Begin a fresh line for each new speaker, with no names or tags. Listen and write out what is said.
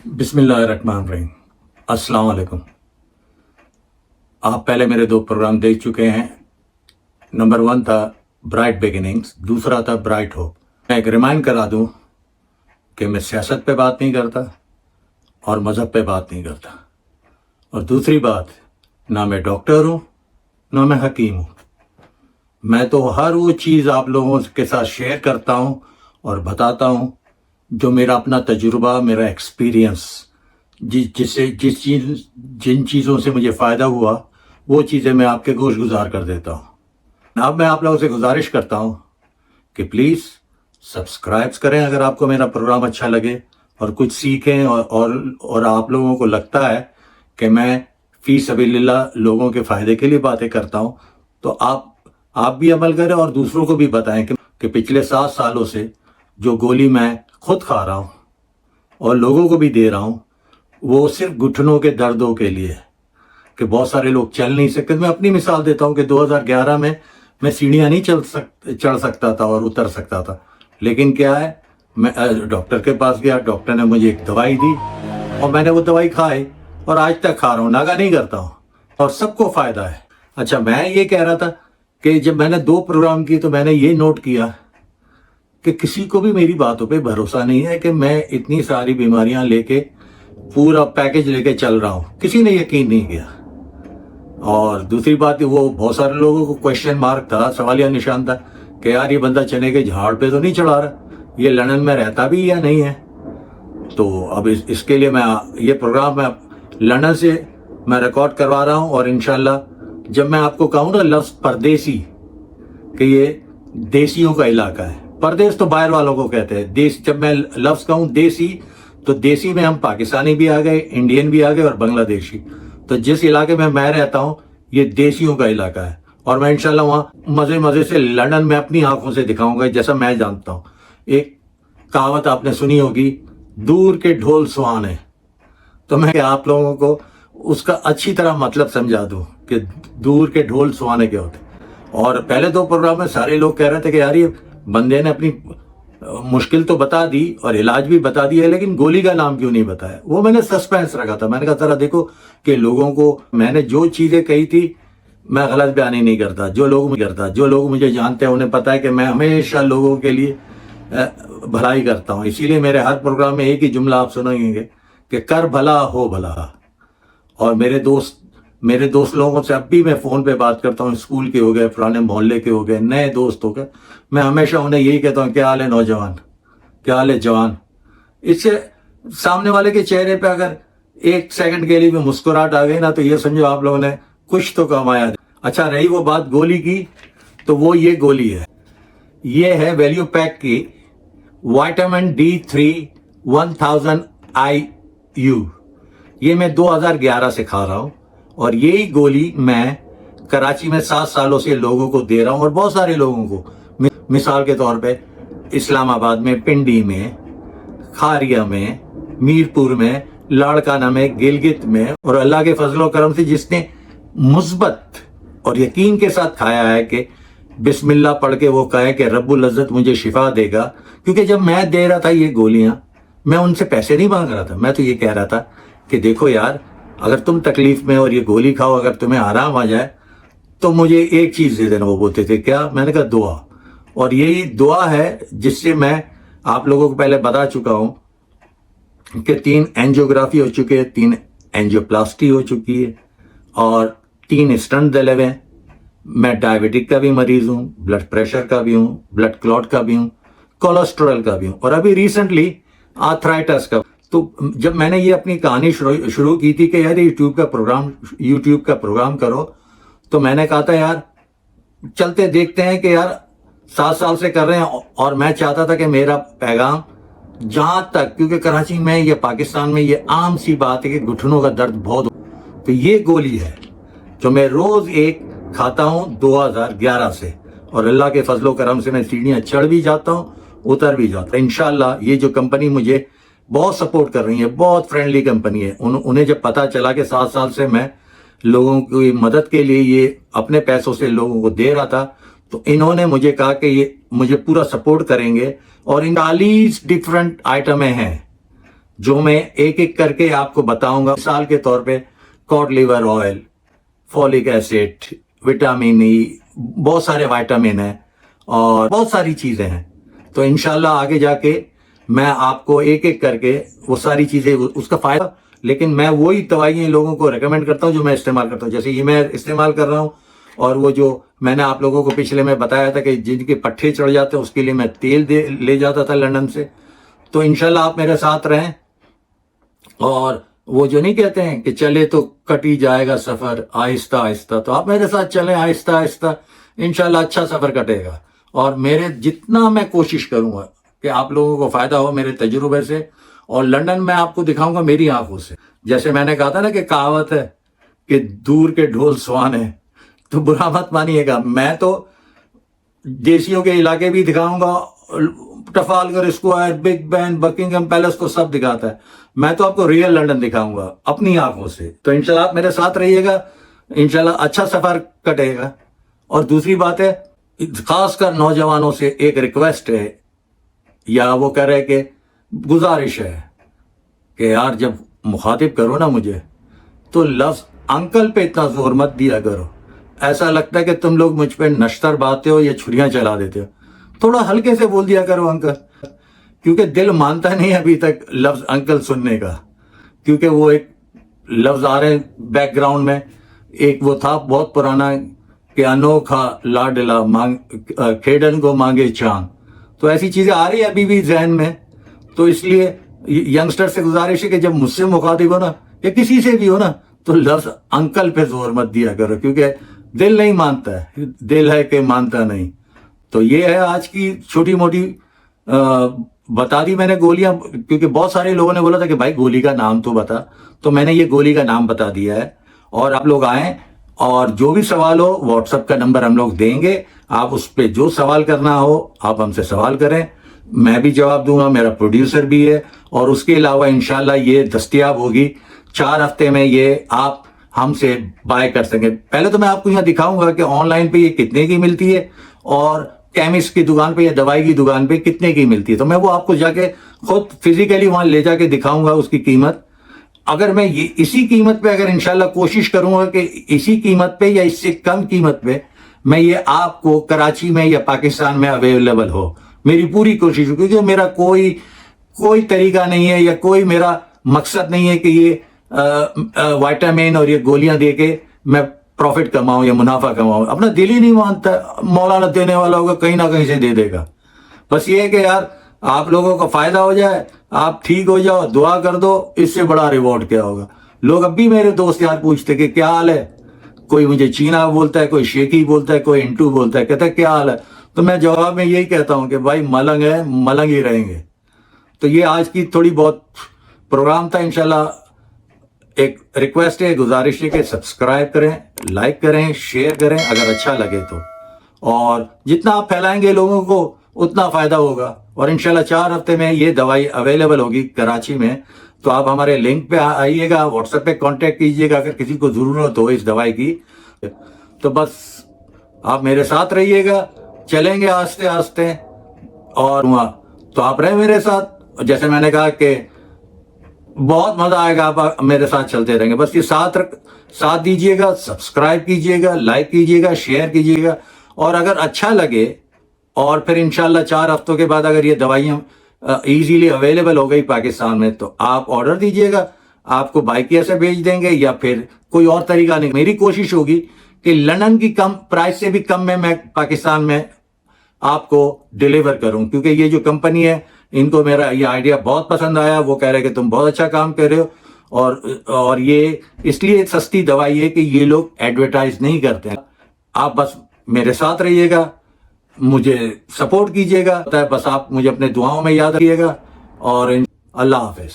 बिस्मिल्लाहिर्रहमानिर्रहीम। अस्सलाम वालेकुम। आप पहले मेरे 2 प्रोग्राम देख चुके हैं। नंबर 1 था ब्राइट बिगिनिंग्स, दूसरा था ब्राइट होप। मैं एक रिमाइंड करा दूं कि मैं सियासत पे बात नहीं करता और मज़हब पे बात नहीं करता। और दूसरी बात, ना मैं डॉक्टर हूं ना मैं हकीम हूं। मैं तो हर वो चीज़ आप लोगों के साथ शेयर करता हूं और बताता हूं जो मेरा अपना तजुर्बा, मेरा एक्सपीरियंस, जिन चीज़ों से मुझे फ़ायदा हुआ वो चीज़ें मैं आपके गोश गुजार कर देता हूँ। अब मैं आप लोगों से गुजारिश करता हूँ कि प्लीज़ सब्सक्राइब करें अगर आपको मेरा प्रोग्राम अच्छा लगे और कुछ सीखें, और आप लोगों को लगता है कि मैं फ़ी सबीलिल्लाह लोगों के फ़ायदे के लिए बातें करता हूँ, तो आप भी अमल करें और दूसरों को भी बताएं कि पिछले 7 सालों से जो गोली मैं खुद खा रहा हूँ और लोगों को भी दे रहा हूँ, वो सिर्फ घुटनों के दर्दों के लिए, कि बहुत सारे लोग चल नहीं सकते। मैं अपनी मिसाल देता हूँ कि 2011 में मैं सीढ़ियाँ नहीं चढ़ सकता था और उतर सकता था, लेकिन क्या है, मैं डॉक्टर के पास गया, डॉक्टर ने मुझे एक दवाई दी और मैंने वो दवाई खाई और आज तक खा रहा हूँ, नागा नहीं करता हूँ और सबको फ़ायदा है। अच्छा, मैं ये कह रहा था कि जब मैंने 2 प्रोग्राम किए तो मैंने ये नोट किया कि किसी को भी मेरी बातों पे भरोसा नहीं है कि मैं इतनी सारी बीमारियां लेके पूरा पैकेज लेके चल रहा हूं। किसी ने यकीन नहीं किया। और दूसरी बात, वो बहुत सारे लोगों को क्वेश्चन मार्क था, सवालिया निशान था कि यार ये बंदा चने के झाड़ पे तो नहीं चढ़ा रहा, ये लंदन में रहता भी या नहीं है। तो अब इसके लिए मैं ये प्रोग्राम मैं लंदन से मैं रिकॉर्ड करवा रहा हूं, और इंशाल्लाह जब मैं आपको कहूँ ना लफ्ज़ परदेसी, कि ये देसियों का इलाका है, परदेश तो बाहर वालों को कहते हैं, देश जब मैं लफ्ज़ कहूँ देसी, तो देसी में हम पाकिस्तानी भी आ गए, इंडियन भी आ गए और बांग्लादेशी। तो जिस इलाके में मैं रहता हूँ ये देसियों का इलाका है, और मैं इंशाल्लाह वहाँ मज़े मज़े से लंदन में अपनी आंखों से दिखाऊंगा जैसा मैं जानता हूँ। एक कहावत आपने सुनी होगी, दूर के ढोल सुहाने, तो मैं आप लोगों को उसका अच्छी तरह मतलब समझा दूं कि दूर के ढोल सुहाने क्या होते। और पहले 2 प्रोग्राम में सारे लोग कह रहे थे कि यार ये बंदे ने अपनी मुश्किल तो बता दी और इलाज भी बता दिया, लेकिन गोली का नाम क्यों नहीं बताया। वो मैंने सस्पेंस रखा था। मैंने कहा जरा देखो कि लोगों को मैंने जो चीज़ें कही थी मैं गलत बयानी नहीं करता। जो लोग मुझे जानते हैं उन्हें पता है कि मैं हमेशा लोगों के लिए भलाई करता हूँ। इसीलिए मेरे हर प्रोग्राम में एक ही जुमला आप सुनेंगे कि कर भला हो भला। और मेरे दोस्त लोगों से अब भी मैं फ़ोन पे बात करता हूँ, स्कूल के हो गए, पुराने मोहल्ले के हो गए, नए दोस्त हो गए, मैं हमेशा उन्हें यही कहता हूँ, क्या हाल है नौजवान, क्या हाल है जवान। इससे सामने वाले के चेहरे पे अगर 1 सेकंड के लिए भी मुस्कुराहट आ गई ना, तो ये समझो आप लोगों ने कुछ तो कमाया। अच्छा, रही वो बात गोली की, तो वो ये गोली है, ये है वैल्यू पैक की विटामिन D3 1000 IU। ये मैं 2011 से खा रहा हूँ, और यही गोली मैं कराची में 7 सालों से लोगों को दे रहा हूँ, और बहुत सारे लोगों को। मिसाल के तौर पे इस्लामाबाद में, पिंडी में, खारिया में, मीरपुर में, लाड़काना में, गिलगित में, और अल्लाह के फजलो करम से जिसने मुस्बत और यकीन के साथ खाया है कि बिस्मिल्लाह पढ़ के वो कहे कि रब्बुल इज़्ज़त मुझे शिफा देगा। क्योंकि जब मैं दे रहा था ये गोलियां, मैं उनसे पैसे नहीं मांग रहा था, मैं तो ये कह रहा था कि देखो यार, अगर तुम तकलीफ में और ये गोली खाओ, अगर तुम्हें आराम आ जाए तो मुझे एक चीज़ दे देना। वो बोलते थे क्या? मैंने कहा दुआ। और यही दुआ है जिससे मैं आप लोगों को पहले बता चुका हूं कि 3 एंजियोग्राफी हो चुकी है, 3 एंजियोप्लास्टी हो चुकी है, और 3 स्टंट डले हुए हैं। मैं डायबिटिक का भी मरीज हूं, ब्लड प्रेशर का भी हूं, ब्लड क्लॉट का भी हूं, कोलेस्ट्रॉल का भी हूं, और अभी रिसेंटली आर्थराइटिस का। तो जब मैंने ये अपनी कहानी शुरू की थी कि यार यूट्यूब का प्रोग्राम करो, तो मैंने कहा था यार चलते देखते हैं कि यार 7 साल से कर रहे हैं, और मैं चाहता था कि मेरा पैगाम जहां तक, क्योंकि कराची में या पाकिस्तान में ये आम सी बात है कि घुटनों का दर्द बहुत, तो ये गोली है जो मैं रोज एक खाता हूं 2011 से, और अल्लाह के फजलो करम से मैं सीढ़ियां चढ़ भी जाता हूं, उतर भी जाता हूं। इंशाल्लाह ये जो कंपनी मुझे बहुत सपोर्ट कर रही है, बहुत फ्रेंडली कंपनी है, उन्हें जब पता चला कि 7 साल से मैं लोगों की मदद के लिए ये अपने पैसों से लोगों को दे रहा था, तो इन्होंने मुझे कहा कि ये मुझे पूरा सपोर्ट करेंगे। और इन 40 डिफरेंट आइटमें हैं جو میں ایک ایک کر کے آپ کو بتاؤں گا. مثال کے طور پہ cod liver oil, folic acid, vitamin E, بہت سارے وائٹامن ہیں اور بہت ساری چیزیں ہیں. تو انشاءاللہ آگے جا کے میں آپ کو ایک ایک کر کے وہ ساری چیزیں, اس کا فائدہ, لیکن میں وہی دوائیں لوگوں کو ریکمینڈ کرتا ہوں جو میں استعمال کرتا ہوں. جیسے یہ میں استعمال کر رہا ہوں, اور وہ جو میں نے آپ لوگوں کو پچھلے میں بتایا تھا کہ جن کے پٹھے چڑھ جاتے ہیں اس کے لیے میں تیل لے جاتا تھا لندن سے. تو انشاءاللہ آپ میرے ساتھ رہیں, اور وہ جو نہیں کہتے ہیں کہ چلے تو کٹ ہی جائے گا سفر آہستہ آہستہ, تو آپ میرے ساتھ چلیں آہستہ آہستہ, انشاءاللہ اچھا سفر کٹے گا. اور میرے جتنا میں کوشش کروں گا کہ آپ لوگوں کو فائدہ ہو میرے تجربے سے, اور لندن میں آپ کو دکھاؤں گا میری آنکھوں سے. جیسے میں نے کہا تھا نا کہ کہاوت ہے کہ دور کے ڈھول سوان ہے, تو برا مت مانیے گا. میں تو دیسیوں کے علاقے بھی دکھاؤں گا, ٹرافالگر اسکوائر, بگ بین, بکنگھم پیلس کو سب دکھاتا ہے. میں تو آپ کو ریئل لندن دکھاؤں گا اپنی آنکھوں سے. تو انشاءاللہ آپ میرے ساتھ رہیے گا, انشاءاللہ اچھا سفر کٹے گا. اور دوسری بات ہے, خاص کر نوجوانوں سے ایک ریکویسٹ ہے, یا وہ کہہ رہے کہ گزارش ہے کہ یار جب مخاطب کرو نا مجھے تو لفظ انکل پہ اتنا زور مت دیا کرو. ایسا لگتا ہے کہ تم لوگ مجھ پہ نشتر باتے ہو یا چھریاں چلا دیتے ہو. تھوڑا ہلکے سے بول دیا کرو انکل, کیونکہ دل مانتا نہیں ابھی تک لفظ انکل سننے کا, کیونکہ وہ ایک لفظ آ رہے ہیں بیک گراؤنڈ میں. ایک وہ تھا بہت پرانا کہ انوکھا لاڈلا کھیڈن کو مانگے چاند. تو ایسی چیزیں آ رہی ہیں ابھی بھی ذہن میں. تو اس لیے ینگسٹر سے گزارش ہے کہ جب مجھ سے مخاطب ہو نا یا کسی سے بھی ہو نا تو لفظ انکل پہ زور مت دیا کرو, کیونکہ دل نہیں مانتا ہے, دل ہے کہ مانتا نہیں. تو یہ ہے آج کی چھوٹی موٹی بتا دی میں نے گولیاں, کیونکہ بہت سارے لوگوں نے بولا تھا کہ بھائی گولی کا نام تو بتا, تو میں نے یہ گولی کا نام بتا دیا ہے. اور آپ لوگ آئیں, اور جو بھی سوال ہو واٹس ایپ کا نمبر ہم لوگ دیں گے, آپ اس پہ جو سوال کرنا ہو آپ ہم سے سوال کریں, میں بھی جواب دوں گا, میرا پروڈیوسر بھی ہے. اور اس کے علاوہ انشاءاللہ یہ دستیاب ہوگی 4 ہفتے میں, یہ آپ ہم سے بائی کر سکیں. پہلے تو میں آپ کو یہاں دکھاؤں گا کہ آن لائن پہ یہ کتنے کی ملتی ہے, اور کیمسٹ کی دکان پہ یا دوائی کی دکان پہ کتنے کی ملتی ہے. تو میں وہ آپ کو جا کے خود فزیکلی وہاں لے جا کے دکھاؤں گا اس کی قیمت. اگر میں اسی قیمت پہ اگر انشاءاللہ کوشش کروں گا کہ اسی قیمت پہ یا اس سے کم قیمت پہ میں یہ آپ کو کراچی میں یا پاکستان میں اویلیبل ہو, میری پوری کوشش ہو. کیونکہ میرا کوئی طریقہ نہیں ہے یا کوئی میرا مقصد نہیں ہے کہ یہ وائٹامن اور یہ گولیاں دے کے میں پروفٹ کماؤں یا منافع کماؤں. اپنا دل ہی نہیں مانتا, مولانا دینے والا ہوگا کہیں نہ کہیں سے دے دے گا. بس یہ ہے کہ یار آپ لوگوں کو فائدہ ہو جائے, آپ ٹھیک ہو جاؤ, دعا کر دو, اس سے بڑا ریوارڈ کیا ہوگا. لوگ اب بھی میرے دوست یار پوچھتے کہ کیا حال ہے, کوئی مجھے چینا بولتا ہے, کوئی شیخی بولتا ہے, کوئی انٹو بولتا ہے, کہتا ہے کیا حال ہے. تو میں جواب میں یہی کہتا ہوں کہ بھائی ملنگ ہے, ملنگ ہی رہیں گے. تو یہ آج کی تھوڑی بہت پروگرام تھا. انشاءاللہ ایک ریکویسٹ ہے, گزارش ہے کہ سبسکرائب کریں, لائک کریں, شیئر کریں اگر اچھا لگے تو. اور جتنا آپ پھیلائیں گے لوگوں کو اتنا فائدہ ہوگا. اور انشاءاللہ 4 ہفتے میں یہ دوائی اویلیبل ہوگی کراچی میں. تو آپ ہمارے لنک پہ آئیے گا, واٹس ایپ پہ کانٹیکٹ کیجئے گا اگر کسی کو ضرورت ہو اس دوائی کی. تو بس آپ میرے ساتھ رہیے گا, چلیں گے آہستے آہستے. اور تو آپ رہے میرے ساتھ, جیسے میں نے کہا کہ بہت مزہ آئے گا, آپ میرے ساتھ چلتے رہیں گے. بس یہ ساتھ دیجئے گا, سبسکرائب کیجئے گا, لائک کیجئے گا, شیئر کیجئے گا. اور اگر اچھا لگے, اور پھر انشاءاللہ 4 ہفتوں کے بعد اگر یہ دوائیاں ایزیلی اویلیبل ہو گئی پاکستان میں, تو آپ آرڈر دیجئے گا, آپ کو بائکیا سے بھیج دیں گے, یا پھر کوئی اور طریقہ نہیں. میری کوشش ہوگی کہ لندن کی کم پرائس سے بھی کم میں پاکستان میں آپ کو ڈیلیور کروں, کیونکہ یہ جو کمپنی ہے ان کو میرا یہ آئیڈیا بہت پسند آیا. وہ کہہ رہے کہ تم بہت اچھا کام کر رہے ہو, اور یہ اس لیے سستی دوائی ہے کہ یہ لوگ ایڈورٹائز نہیں کرتے ہیں. آپ بس میرے ساتھ رہیے گا, مجھے سپورٹ کیجئے گا, بس آپ مجھے اپنے دعاؤں میں یاد رکھیے گا. اور اللہ حافظ.